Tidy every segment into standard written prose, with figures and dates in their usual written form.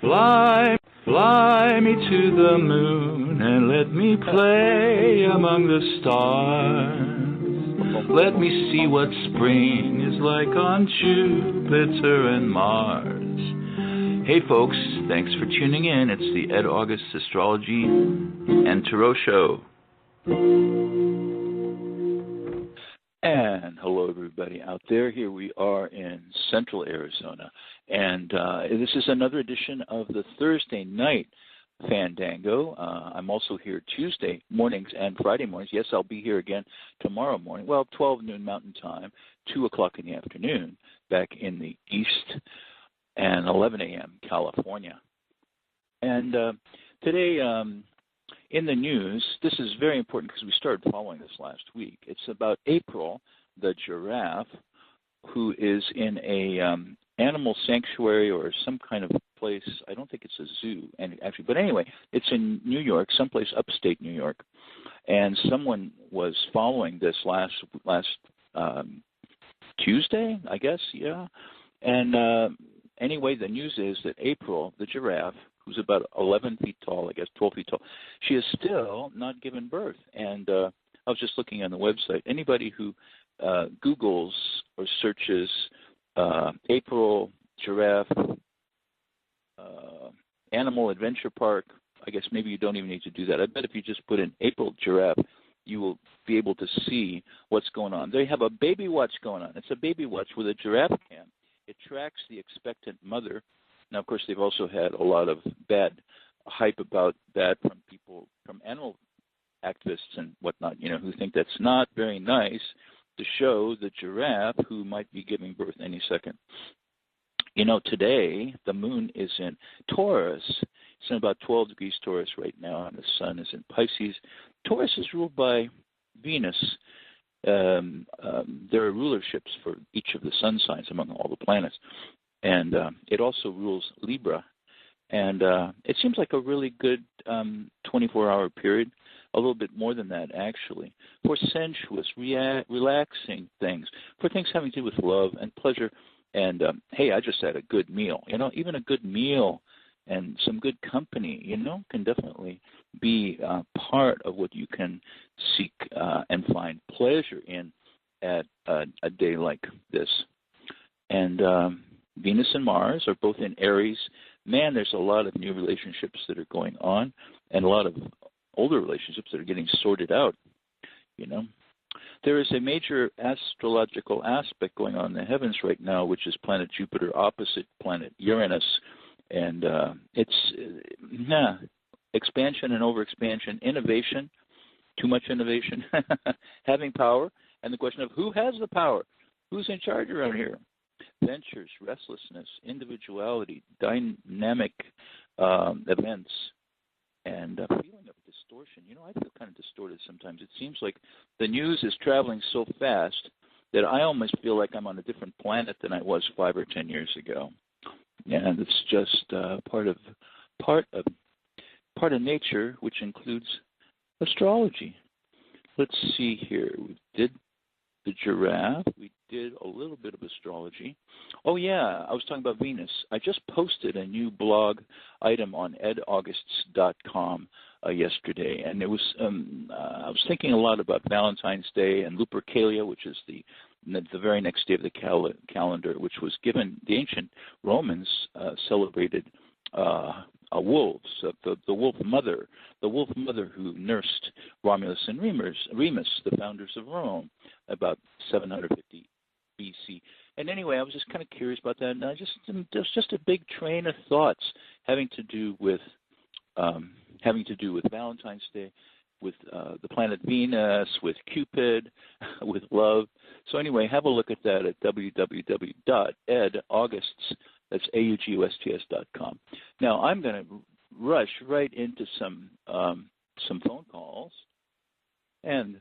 Fly me to the moon and let me play among the stars. Let me see what spring is like on Jupiter and Mars. Hey folks, thanks for tuning in. It's the Ed August Astrology and Tarot Show. And hello everybody out there. Here we are in central Arizona. And this is another edition of the Thursday night Fandango. I'm also here Tuesday mornings and Friday mornings. Yes, I'll be here again tomorrow morning. Well, 12 noon Mountain Time, 2 o'clock in the afternoon back in the East, and 11 a.m. California. And today in the news, this is very important because we started following this last week. It's about April, the giraffe, who is in a animal sanctuary or some kind of place. I don't think it's a zoo, actually, but anyway, it's in New York, someplace upstate New York, and someone was following this last Tuesday, I guess, yeah. And anyway, the news is that April, the giraffe, who's about 11 feet tall, I guess 12 feet tall, she is still not given birth. And I was just looking on the website. Anybody who Googles or searches April giraffe animal adventure park, I guess maybe you don't even need to do that. I bet if you just put in April giraffe, you will be able to see what's going on. They have a baby watch going on. It's a baby watch with a giraffe cam. It tracks the expectant mother. Now, of course, they've also had a lot of bad hype about that from people, from animal activists and whatnot, who think that's not very nice to show the giraffe who might be giving birth any second. Today, the moon is in Taurus. It's in about 12 degrees Taurus right now, and the sun is in Pisces. Taurus is ruled by Venus. There are rulerships for each of the sun signs among all the planets. And it also rules Libra. And it seems like a really good 24-hour period, a little bit more than that, actually, for sensuous, relaxing things, for things having to do with love and pleasure. And, hey, I just had a good meal. Even a good meal and some good company, can definitely be part of what you can seek and find pleasure in at a day like this. And Venus and Mars are both in Aries. Man, there's a lot of new relationships that are going on and a lot of older relationships that are getting sorted out, There is a major astrological aspect going on in the heavens right now, which is planet Jupiter opposite planet Uranus. And it's expansion and overexpansion, innovation, too much innovation, having power, and the question of who has the power? Who's in charge around here? Ventures, restlessness, individuality, dynamic events, and a feeling of distortion. I feel kind of distorted sometimes. It seems like the news is traveling so fast that I almost feel like I'm on a different planet than I was 5 or 10 years ago. And it's just part of nature, which includes astrology. Let's see here. We did the giraffe. We did a little bit of astrology. Oh, yeah, I was talking about Venus. I just posted a new blog item on edaugusts.com yesterday, and it was I was thinking a lot about Valentine's Day and Lupercalia, which is the very next day of the calendar, which was given. The ancient Romans celebrated wolves, the wolf mother who nursed Romulus and Remus, the founders of Rome, about 750 BC. And anyway, I was just kind of curious about that, and there's just a big train of thoughts having to do with Valentine's Day, with the planet Venus, with Cupid, with love. So anyway, have a look at that at www.edaugusts. That's AUGUSTS.com. Now, I'm going to rush right into some phone calls. And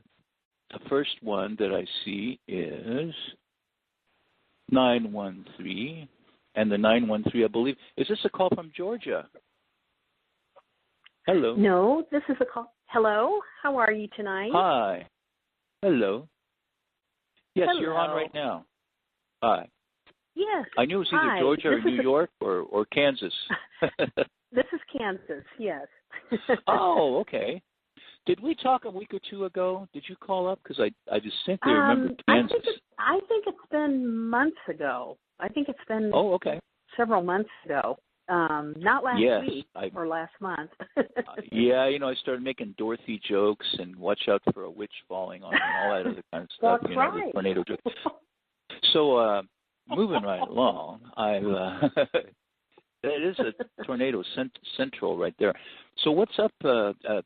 the first one that I see is 913. And the 913, I believe, is this a call from Georgia? Hello. No, this is a call. Hello, how are you tonight? Hi. Hello. Yes, Hello. You're on right now. Hi. Yes. I knew it was either Hi. Georgia or New York or Kansas. This is Kansas, yes. Oh, okay. Did we talk a week or two ago? Did you call up? Because I distinctly remember Kansas. I think it's been months ago. I think it's been several months ago. Not last week or last month. Yeah, I started making Dorothy jokes and watch out for a witch falling on me and all that other kind of stuff. That's right. The tornado jokes. So, moving right along, that is a tornado central right there. So what's up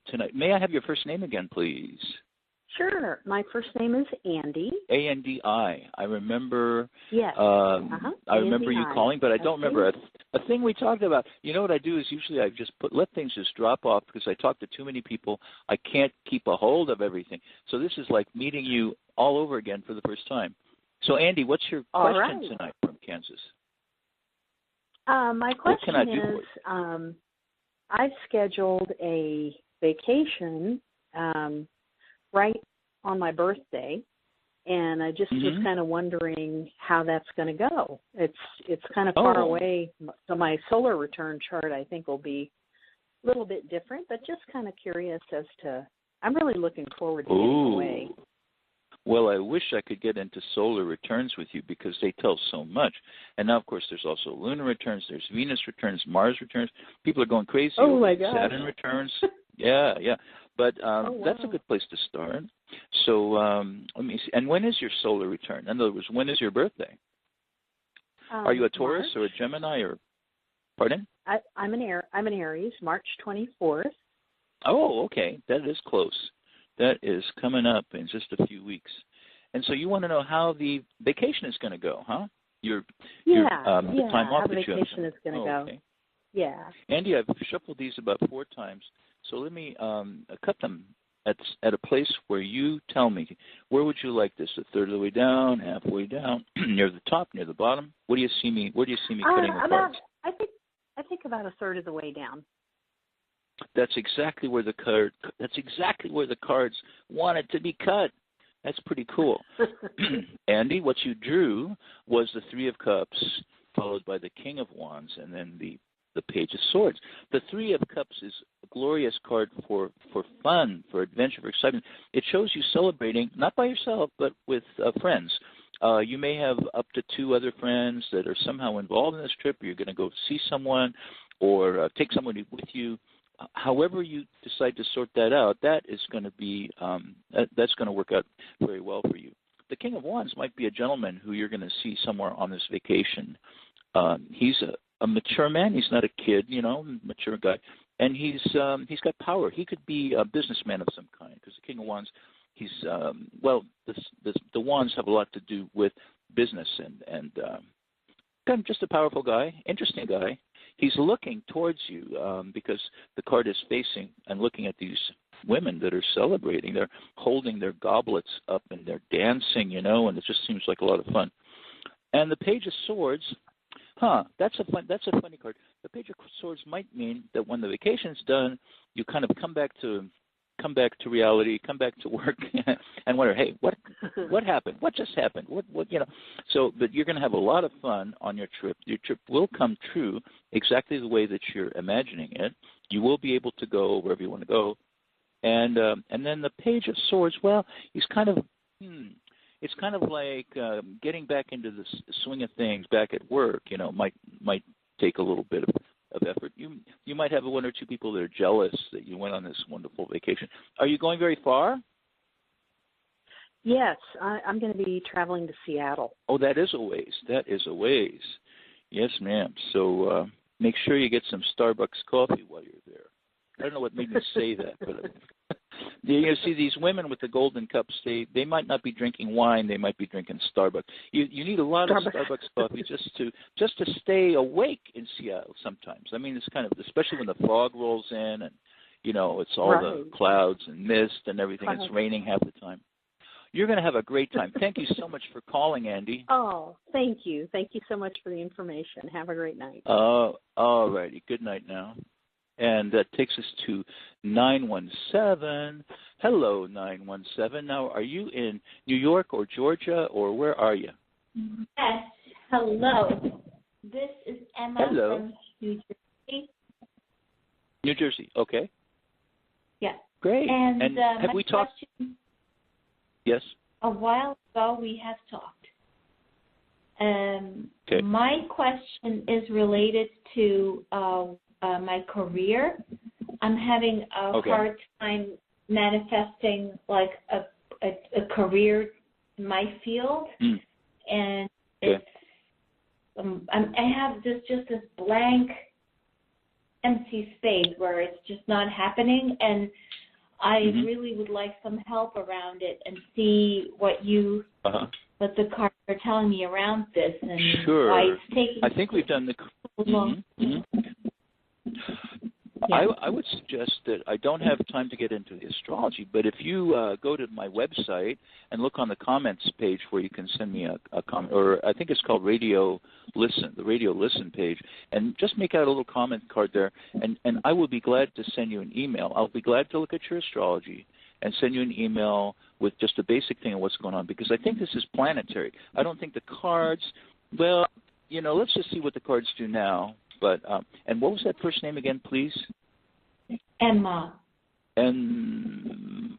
tonight? May I have your first name again, please? Sure. My first name is Andy. A-N-D-I. I remember. Yes. I remember you calling, but I don't remember a thing we talked about. You know what I do is usually I just let things just drop off because I talk to too many people. I can't keep a hold of everything. So this is like meeting you all over again for the first time. So Andy, what's your question tonight from Kansas? My question is, I've scheduled a vacation right on my birthday, and I just was kind of wondering how that's going to go. It's kind of far away, so my solar return chart I think will be a little bit different, but just kind of curious as to. I'm really looking forward to getting away. Well, I wish I could get into solar returns with you because they tell so much. And now, of course, there's also lunar returns, there's Venus returns, Mars returns. People are going crazy. Oh, my God. Saturn returns. Yeah. But that's a good place to start. So let me see. And when is your solar return? In other words, when is your birthday? Are you a Taurus or a Gemini or? Pardon? I'm an Aries, March 24th. Oh, okay. That is close. That is coming up in just a few weeks. And so you want to know how the vacation is going to go, huh? The time off how the that you have. Vacation is going to go. Okay. Yeah. Andy, I've shuffled these about 4 times, so let me cut them at a place where you tell me, where would you like this? A third of the way down, halfway down, near the top, near the bottom? Where do you see me cutting the cards? I think about a third of the way down. That's exactly where the cards wanted to be cut. That's pretty cool. Andy, what you drew was the 3 of Cups, followed by the King of Wands, and then the Page of Swords. The 3 of Cups is a glorious card for fun, for adventure, for excitement. It shows you celebrating, not by yourself, but with friends. You may have up to 2 other friends that are somehow involved in this trip, or you're going to go see someone, or take somebody with you. However you decide to sort that out, that is going to be that's going to work out very well for you. The King of Wands might be a gentleman who you're going to see somewhere on this vacation. He's a mature man. He's not a kid, mature guy, and he's got power. He could be a businessman of some kind because the King of Wands, he's the Wands have a lot to do with business and kind of just a powerful guy, interesting guy. He's looking towards you because the card is facing and looking at these women that are celebrating. They're holding their goblets up and they're dancing, and it just seems like a lot of fun. And the Page of Swords, that's a funny card. The Page of Swords might mean that when the vacation's done, you kind of come back to reality, come back to work, and wonder, hey, what happened? What just happened? What So, but you're going to have a lot of fun on your trip. Your trip will come true exactly the way that you're imagining it. You will be able to go wherever you want to go, and then the Page of Swords. Well, it's kind of like getting back into the swing of things back at work. Might take a little bit of effort. You might have 1 or 2 people that are jealous that you went on this wonderful vacation. Are you going very far? Yes, I'm going to be traveling to Seattle. Oh, that is a ways. Yes, ma'am. So make sure you get some Starbucks coffee while you're there. I don't know what made me say that, but you see these women with the golden cups. They might not be drinking wine. They might be drinking Starbucks. You need a lot of Starbucks coffee just to stay awake in Seattle. Sometimes, I mean, it's kind of, especially when the fog rolls in and it's all the clouds and mist and everything. It's raining half the time. You're going to have a great time. Thank you so much for calling, Andy. Oh, thank you. Thank you so much for the information. Have a great night. All righty. Good night now. And that takes us to 917. Hello, 917. Now, are you in New York or Georgia, or where are you? Yes. Hello. This is Emma from New Jersey. New Jersey, okay. Yes. Great. And have we talked? Yes. A while ago we have talked. Okay. My question is related to my career. I'm having a hard time manifesting like a career in my field, and it's I have this blank, empty space where it's just not happening, and I really would like some help around it and see what what the cards are telling me around this and why it's taking. I think we've done the. Yeah. I would suggest that I don't have time to get into the astrology, but if you go to my website and look on the comments page where you can send me a comment, or I think it's called Radio Listen, the Radio Listen page, and just make out a little comment card there, and I will be glad to send you an email. I'll be glad to look at your astrology and send you an email with just a basic thing of what's going on, because I think this is planetary. I don't think the cards, well, let's just see what the cards do now. But and what was that first name again, please? Emma. I'm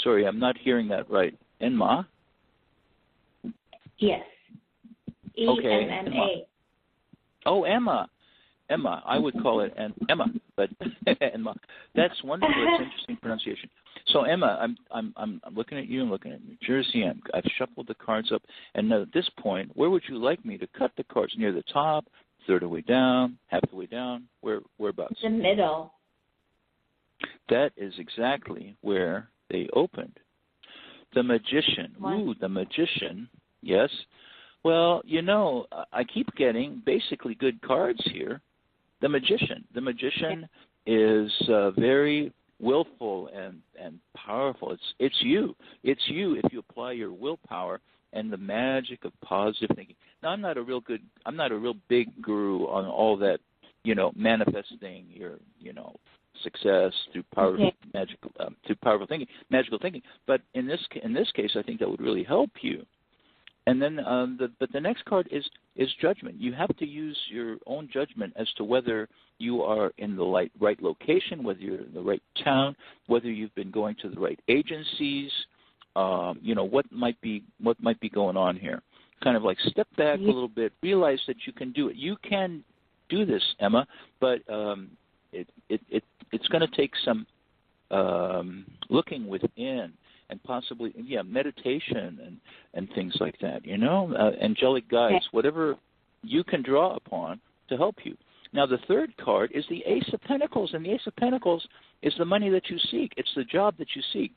sorry, I'm not hearing that right. Emma? Yes. E-M-M-A. Okay, oh, Emma. Emma. I would call it Emma, but Emma. That's wonderful. That's interesting pronunciation. So Emma, I'm looking at you and looking at New Jersey. I've shuffled the cards up, and at this point, where would you like me to cut the cards? Near the top, third of the way down, half the way down, whereabouts? The middle. That is exactly where they opened. The Magician. What? Ooh, the Magician. Yes. Well, I keep getting basically good cards here. The Magician. The Magician is very willful and powerful. It's you. It's you if you apply your willpower and the magic of positive thinking. Now, I'm not a real big guru on all that, manifesting your, success through powerful thinking, magical thinking. But in this case, I think that would really help you. And then, but the next card is judgment. You have to use your own judgment as to whether you are in the right location, whether you're in the right town, whether you've been going to the right agencies. What might be going on here. Kind of like step back a little bit, realize that you can do it. You can do this, Emma, but it's going to take some looking within and possibly meditation and things like that. Angelic guides, whatever you can draw upon to help you. Now, the third card is the Ace of Pentacles, and the Ace of Pentacles is the money that you seek. It's the job that you seek.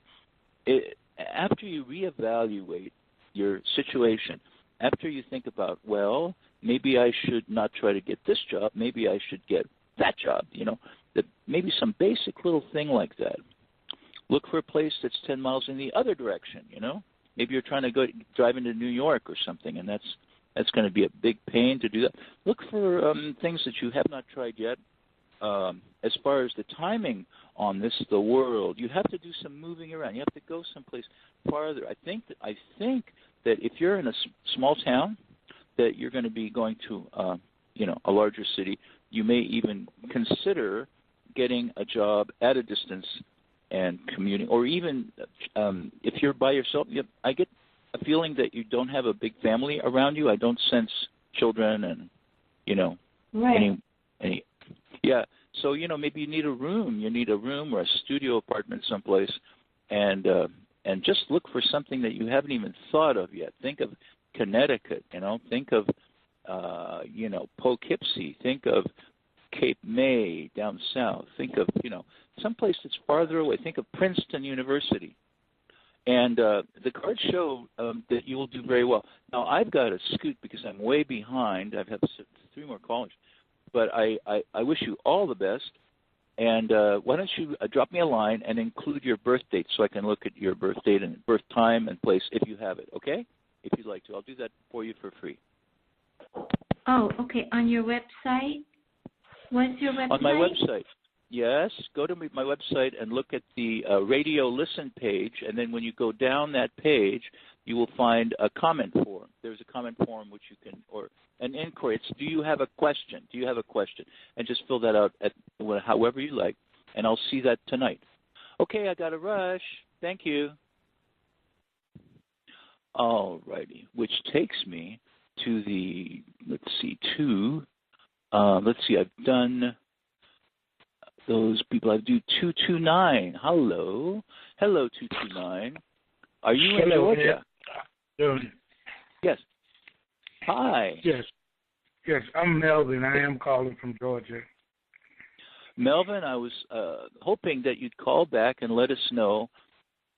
After you reevaluate your situation, after you think about, well, maybe I should not try to get this job, maybe I should get that job, that maybe some basic little thing like that. Look for a place that's 10 miles in the other direction, Maybe you're trying to drive into New York or something, and that's going to be a big pain to do that. Look for things that you have not tried yet. As far as the timing on this, the world, you have to do some moving around. You have to go someplace farther. I think that if you're in a small town, that you're going to be going to, a larger city. You may even consider getting a job at a distance and commuting, or even if you're by yourself. I get a feeling that you don't have a big family around you. I don't sense children and, right. any. Yeah. So, maybe you need a room. You need a room or a studio apartment someplace, and just look for something that you haven't even thought of yet. Think of Connecticut, Think of, Poughkeepsie. Think of Cape May down south. Think of, someplace that's farther away. Think of Princeton University. And the cards show that you will do very well. Now, I've got to scoot because I'm way behind. I have 3 more callers. But I wish you all the best. And why don't you drop me a line and include your birth date so I can look at your birth date and birth time and place if you have it, okay? If you'd like to. I'll do that for you for free. Oh, okay. On your website? What's your website? On my website. Yes, go to my website and look at the radio listen page, and then when you go down that page, you will find a comment form. There's a comment form which you can, or an inquiry. It's, do you have a question? Do you have a question? And just fill that out at however you like, and I'll see that tonight. Okay, I got to rush. Thank you. All righty, which takes me to the, let's see, I've done those people. I do 229. Hello. Hello, 229. Are you in Georgia? Yes. Hi. Yes, I'm Melvin. I am calling from Georgia. Melvin, I was hoping that you'd call back and let us know,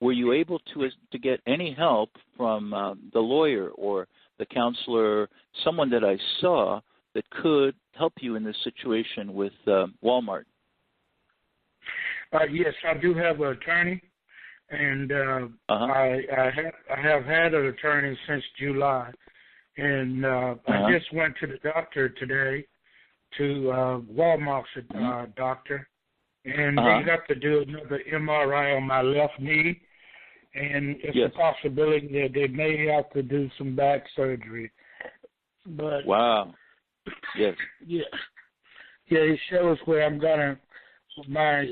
were you able to get any help from the lawyer or the counselor, someone that I saw that could help you in this situation with Walmart? Yes, I do have an attorney, and I have had an attorney since July, and I just went to the doctor today, to Walmart's doctor, and they got to do another MRI on my left knee, and it's a possibility that they may have to do some back surgery. But wow. Yes. Yeah, it shows where I'm gonna, my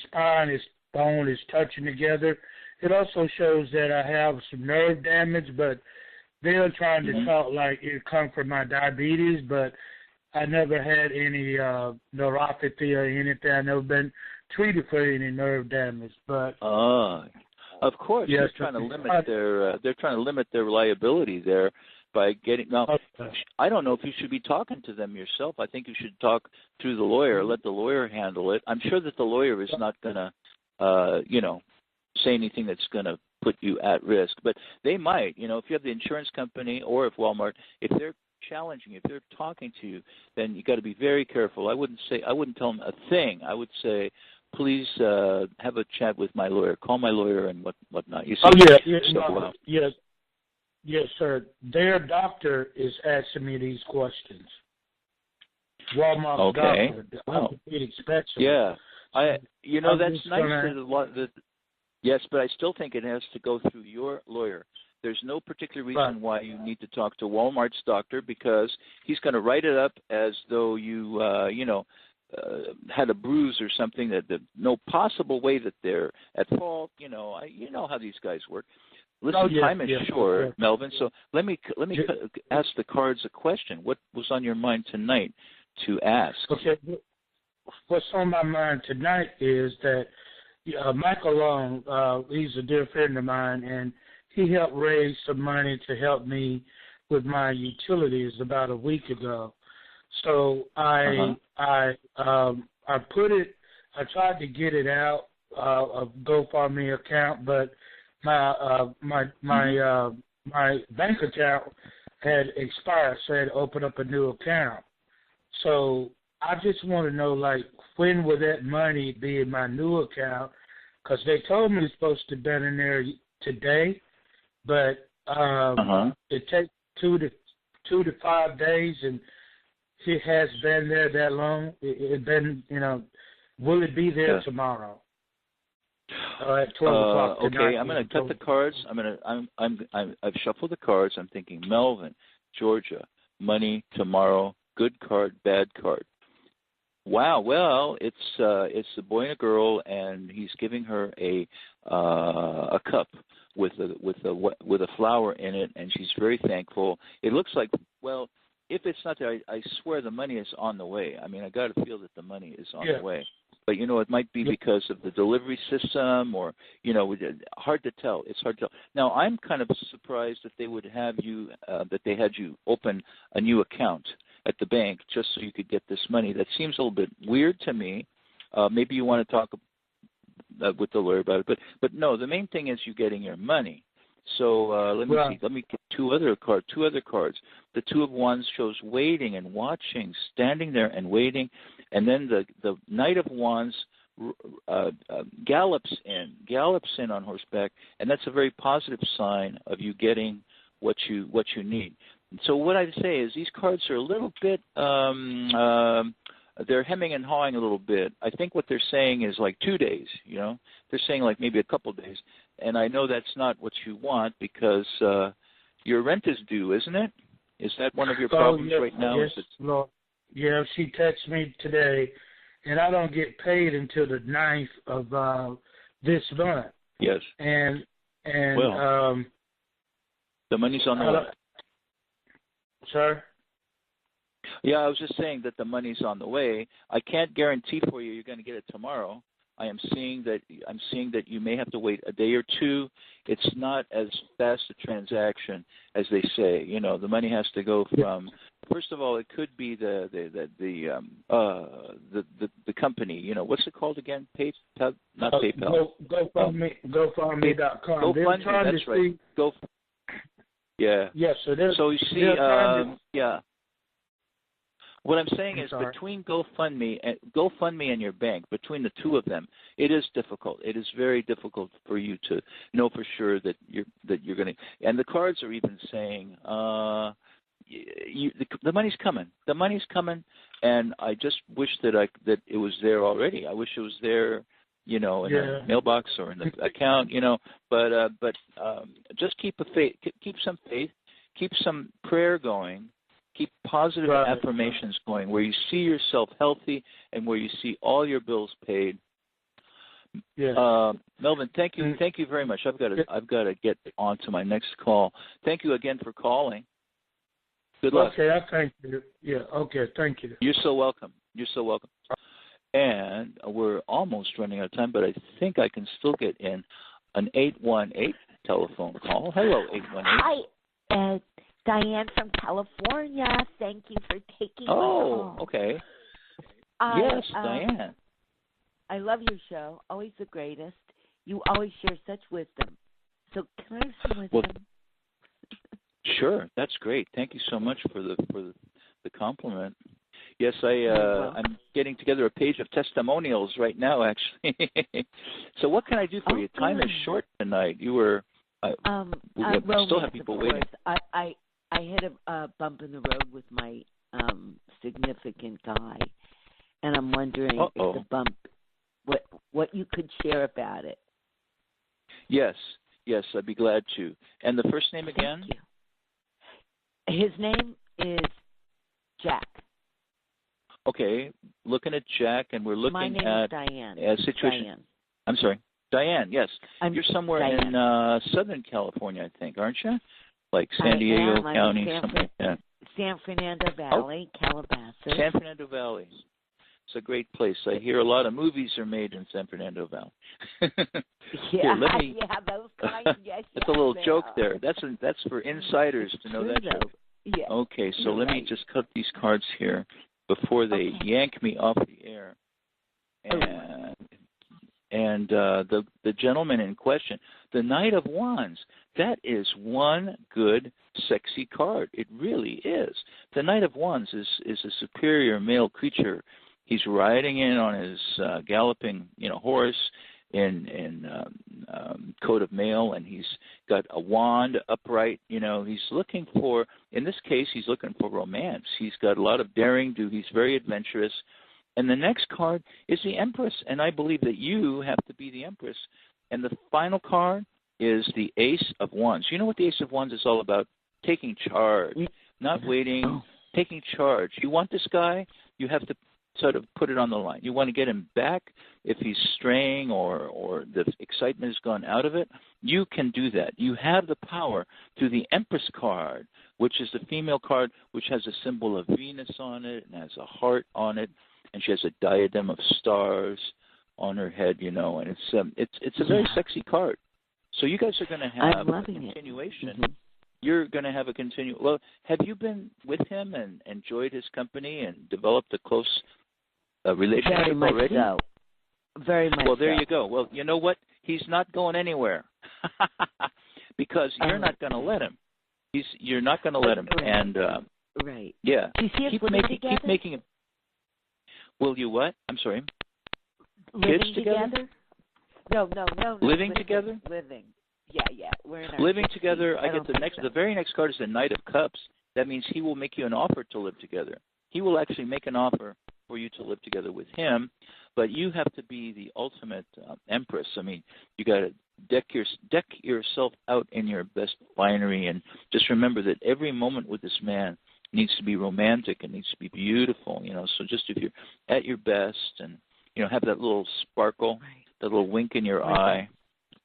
spine bone is touching together. It also shows that I have some nerve damage, but they're trying to talk like it come from my diabetes, but I never had any neuropathy or anything. I've never been treated for any nerve damage. But of course, they're trying to limit their liability there by getting. Now, I don't know if you should be talking to them yourself. I think you should talk through the lawyer. Let the lawyer handle it. I'm sure that the lawyer is not going to, say anything that's going to put you at risk. But they might. If you have the insurance company or if Walmart, if they're challenging you, if they're talking to you, then you got to be very careful. I wouldn't tell them a thing. I would say, please have a chat with my lawyer. Call my lawyer and whatnot. You see? Yes, sir. Their doctor is asking me these questions. Walmart's doctor, the orthopedic specialist. Yeah, that's nice. Yes, but I still think it has to go through your lawyer. There's no particular reason why you need to talk to Walmart's doctor, because he's going to write it up as though you, had a bruise or something, that no possible way that they're at fault. You know how these guys work. Listen, time is short, Melvin. So let me ask the cards a question. What was on your mind tonight to ask? Okay. What's on my mind tonight is that Michael Long, he's a dear friend of mine, and he helped raise some money to help me with my utilities about a week ago. So I put it. I tried to get it out of GoFundMe account, but my bank account had expired, so I had to open up a new account. So I just want to know, when will that money be in my new account? Because they told me it's supposed to be in there today, but it takes 2 to 5 days, and it has been there that long. It been, will it be there tomorrow? At 12 o'clock tonight. Okay, I'm going to cut the cards. I've shuffled the cards. I'm thinking Melvin, Georgia, money tomorrow, good card, bad card. Wow. Well, it's a boy and a girl, and he's giving her a cup with a flower in it, and she's very thankful. It looks like, well, if it's not there, I swear the money is on the way. I mean, I got to feel that the money is on the way. But, it might be because of the delivery system or, hard to tell. It's hard to tell. Now, I'm kind of surprised that they would have you, that they had you open a new account at the bank just so you could get this money. That seems a little bit weird to me. Maybe you want to talk with the lawyer about it. But no, the main thing is you getting your money. So let me see. Let me get two other cards. The Two of Wands shows waiting and watching, standing there and waiting. And then the Knight of Wands gallops in on horseback, and that's a very positive sign of you getting what you need. So what I'd say is these cards are a little bit they're hemming and hawing a little bit. I think what they're saying is like 2 days, you know. They're saying like maybe a couple days. And I know that's not what you want because your rent is due, isn't it? Is that one of your problems right now? Yes, Lord. Yeah, she texted me today, and I don't get paid until the 9th of this month. Yes. And the money's on the way. Sir? Yeah, I was just saying that the money's on the way. I can't guarantee for you you're going to get it tomorrow. I'm seeing that you may have to wait a day or two. It's not as fast a transaction as they say. You know, the money has to go from. First of all, it could be the company. You know, what's it called again? PayPal, not PayPal. GoFundMe.com. GoFundMe. That's right. Yeah. Yes. So you see, yeah. What I'm saying is between GoFundMe and your bank, between the two of them, it is difficult. It is very difficult for you to know for sure that you're going to. And the cards are even saying the money's coming. The money's coming, and I just wish that it was there already. I wish it was there, you know, in the mailbox or in the account, you know. But just keep some faith, keep some prayer going. Keep positive affirmations going where you see yourself healthy and where you see all your bills paid. Yeah. Melvin, thank you very much. I've got to get on to my next call. Thank you again for calling. Good luck. Okay, I thank you. Yeah. Okay, thank you. You're so welcome. And we're almost running out of time, but I think I can still get in an 818 telephone call. Hello, 818. Hi, Diane from California. Thank you for taking my call. Oh, okay. Yes, Diane. I love your show. Always the greatest. You always share such wisdom. So can I have some wisdom? Well, sure. That's great. Thank you so much for the compliment. Yes, I'm getting together a page of testimonials right now, actually. So what can I do for you? Good. Time is short tonight. You were. We still have people waiting. I hit a bump in the road with my significant guy, and I'm wondering if the bump, what you could share about it. Yes, I'd be glad to. And the first name again? Thank you. His name is Jack. Okay, looking at Jack, and we're looking my name at is Diane. A situation. Diane. I'm sorry, Diane. Yes, you're somewhere Diane. in Southern California, I think, aren't you? Like San Diego County, something like that. San Fernando Valley, Calabasas. San Fernando Valley. It's a great place. I hear a lot of movies are made in San Fernando Valley. Yeah, those kinds. Yes, that's a little joke there. That's for insiders to know that joke. Yeah. Okay, so let me just cut these cards here before they yank me off the air. And the gentleman in question, the Knight of Wands, that is one good, sexy card. It really is. The Knight of Wands is a superior male creature. He's riding in on his galloping, horse in coat of mail, and he's got a wand upright. He's looking for, in this case, he's looking for romance. He's got a lot of daring do. He's very adventurous. And the next card is the Empress, and I believe that you have to be the Empress. And the final card is the Ace of Wands. You know what the Ace of Wands is all about? Taking charge, not waiting, taking charge. You want this guy, you have to sort of put it on the line. You want to get him back if he's straying or the excitement has gone out of it. You can do that. You have the power through the Empress card, which is the female card, which has a symbol of Venus on it and has a heart on it. And she has a diadem of stars on her head, and it's a very sexy card. So you guys are going to have a continuation. Mm-hmm. You're going to have a Well, have you been with him and enjoyed his company and developed a close relationship Very much already? So. Very much. Well, there you go. Well, you know what? He's not going anywhere because you're not going to let him. You're not going to let him. Right. And right. Yeah. Do you see us keep making him. Will you what? I'm sorry. Living Kids together? No. Living together? Living. Yeah. We're in our living together. I get the very next card is the Knight of Cups. That means he will make you an offer to live together. He will actually make an offer for you to live together with him, but you have to be the ultimate empress. I mean, you got to deck yourself out in your best finery, and just remember that every moment with this man needs to be romantic and needs to be beautiful. So just if you're at your best and have that little sparkle, that little wink in your eye,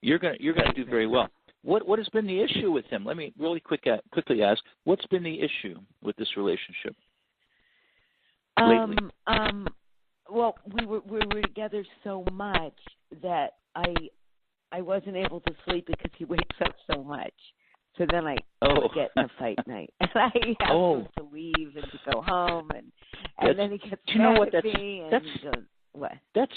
you're gonna do very well. What has been the issue with him? Let me really quickly ask, what's been the issue with this relationship lately? Well, we were together so much that I wasn't able to sleep because he wakes up so much. So then I would get in a fight night, and I have to leave and to go home, and then he gets mad at me, and he goes, "What?" That's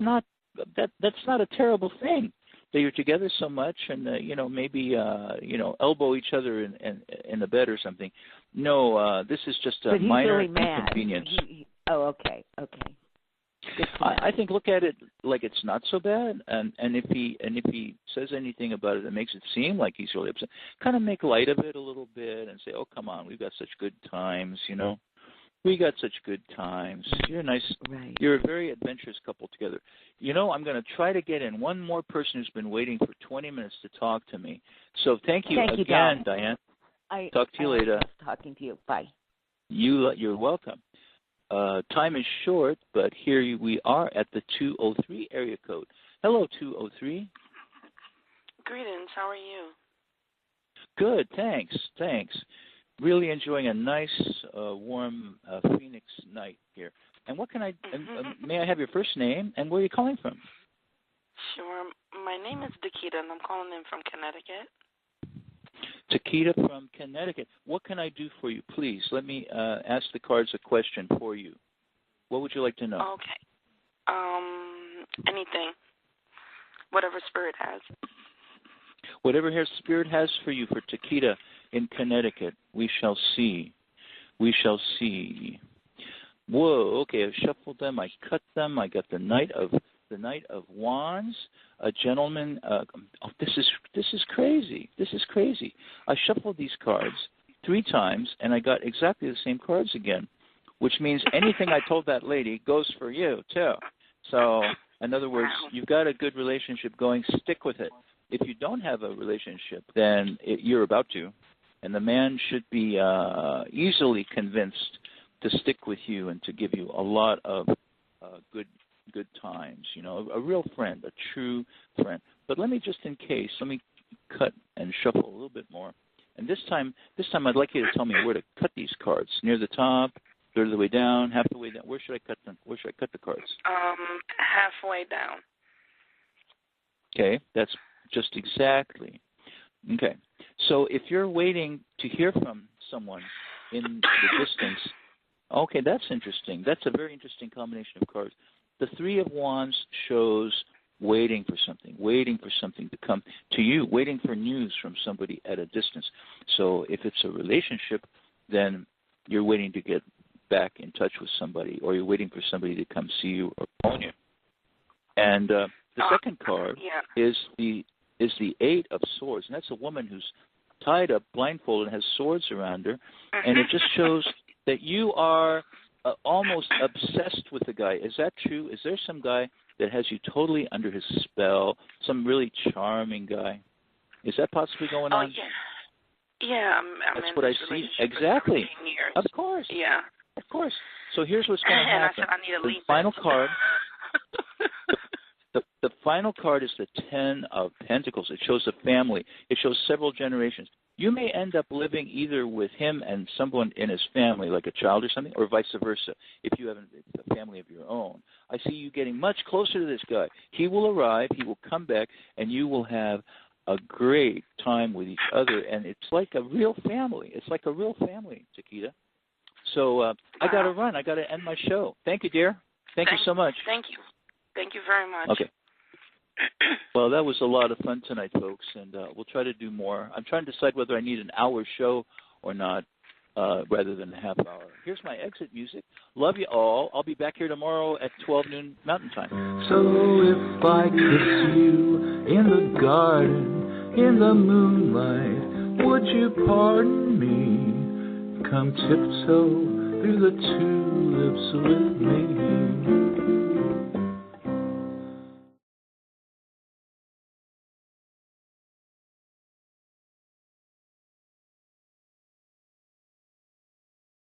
not a terrible thing. That you're together so much, and maybe elbow each other in the bed or something. No, this is just a minor inconvenience. Okay. I think look at it like it's not so bad, and if he says anything about it that makes it seem like he's really upset, kind of make light of it a little bit and say, "Oh, come on, we've got such good times, We got such good times. You're nice. Right. You're a very adventurous couple together. I'm going to try to get in one more person who's been waiting for 20 minutes to talk to me. So thank you again, Diane. Talk to you later. Nice talking to you. Bye. You're welcome. Time is short, but here we are at the 203 area code. Hello, 203. Greetings. How are you? Good. Thanks. Really enjoying a nice, warm Phoenix night here. And what can may I have your first name and where are you calling from? Sure. My name is Dakita, and I'm calling in from Connecticut. Takita from Connecticut. What can I do for you, please? Let me ask the cards a question for you. What would you like to know? Okay. Anything. Whatever Spirit has. Whatever Spirit has for you for Takita in Connecticut, we shall see. We shall see. Whoa, okay, I shuffled them, I cut them, I got the Knight of Wands, a gentleman. This is crazy. This is crazy. I shuffled these cards 3 times, and I got exactly the same cards again, which means anything I told that lady goes for you, too. So, in other words, you've got a good relationship going. Stick with it. If you don't have a relationship, then you're about to, and the man should be easily convinced to stick with you and to give you a lot of good times, a real friend, a true friend. But let me just in case, let me cut and shuffle a little bit more. And this time I'd like you to tell me where to cut these cards. Near the top, third of the way down, half the way down. Where should I cut them? Where should I cut the cards? Halfway down. Okay, that's just exactly. Okay. So if you're waiting to hear from someone in the distance, okay, that's interesting. That's a very interesting combination of cards. The 3 of Wands shows waiting for something to come to you, waiting for news from somebody at a distance. So if it's a relationship, then you're waiting to get back in touch with somebody, or you're waiting for somebody to come see you or phone you. And the second card is the 8 of Swords, and that's a woman who's tied up, blindfolded, and has swords around her, and it just shows that you are almost obsessed with the guy. Is that true? Is there some guy that has you totally under his spell, some really charming guy? Is that possibly going on? Yeah. That's what I see. Exactly. Of course. Yeah. Of course. So here's what's going to happen. And I said I need a leap. The final card. The final card is the 10 of Pentacles. It shows a family. It shows several generations. You may end up living either with him and someone in his family, like a child or something, or vice versa, if you have a family of your own. I see you getting much closer to this guy. He will arrive, he will come back, and you will have a great time with each other, and it's like a real family. It's like a real family, Chiquita. So I got to run. I got to end my show. Thank you, dear. Thank you so much. Thank you. Thank you very much. Okay. Well, that was a lot of fun tonight, folks, and we'll try to do more. I'm trying to decide whether I need an hour show or not rather than a half hour. Here's my exit music. Love you all. I'll be back here tomorrow at 12 noon Mountain Time. So if I kiss you in the garden, in the moonlight, would you pardon me? Come tiptoe through the tulips with me.